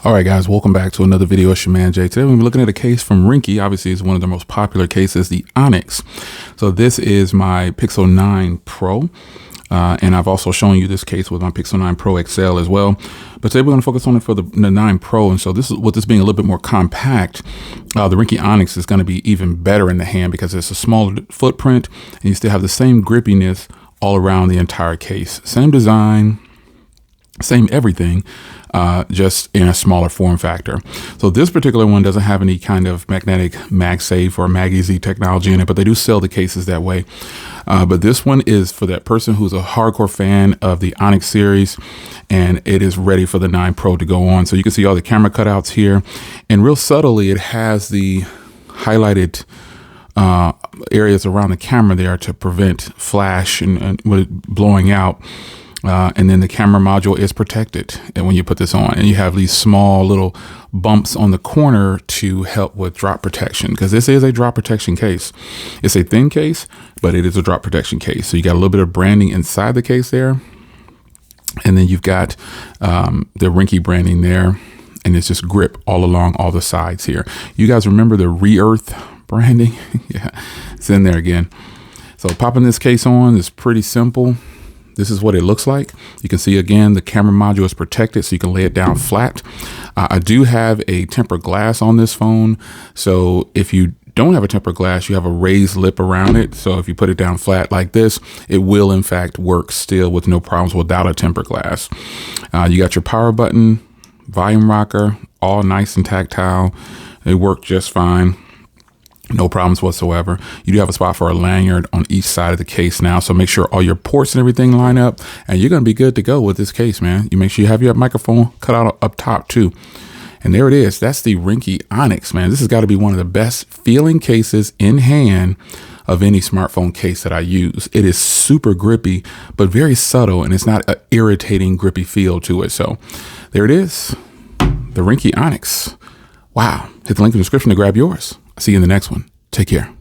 All right, guys, welcome back to another video. It's your man Jay. Today we're looking at a case from Ringke. Obviously, it's one of the most popular cases, the Onyx. So this is my Pixel 9 Pro, and I've also shown you this case with my Pixel 9 Pro XL as well. But today we're going to focus on it for the 9 Pro, and so this is with this being a little bit more compact. The Ringke Onyx is going to be even better in the hand because it's a smaller footprint, and you still have the same grippiness all around the entire case. Same design, same everything, just in a smaller form factor. So this particular one doesn't have any kind of magnetic MagSafe or MagEZ technology in it, but they do sell the cases that way. But this one is for that person who's a hardcore fan of the Onyx series, and it is ready for the 9 Pro to go on. So you can see all the camera cutouts here, and real subtly it has the highlighted areas around the camera there to prevent flash and blowing out. And then the camera module is protected and when you put this on, and you have these small little bumps on the corner to help with drop protection, because this is a drop protection case. It's a thin case, but it is a drop protection case. So you got a little bit of branding inside the case there, and then you've got the Ringke branding there, and it's just grip all along all the sides here. You guys remember the Re-Earth branding? Yeah, it's in there again. So popping this case on is pretty simple. This is what it looks like. You can see again, the camera module is protected, so you can lay it down flat. I do have a tempered glass on this phone. So if you don't have a tempered glass, you have a raised lip around it. So if you put it down flat like this, it will in fact work still with no problems without a tempered glass. You got your power button, volume rocker, all nice and tactile. They work just fine. No problems whatsoever. You do have a spot for a lanyard on each side of the case now, so make sure all your ports and everything line up, and you're going to be good to go with this case, man. You make sure you have your microphone cut out up top too. And there it is. That's the Ringke Onyx, man. This has got to be one of the best feeling cases in hand of any smartphone case that I use. It is super grippy, but very subtle, and it's not an irritating grippy feel to it. So there it is, the Ringke Onyx. Wow. Hit the link in the description to grab yours. I'll see you in the next one. Take care.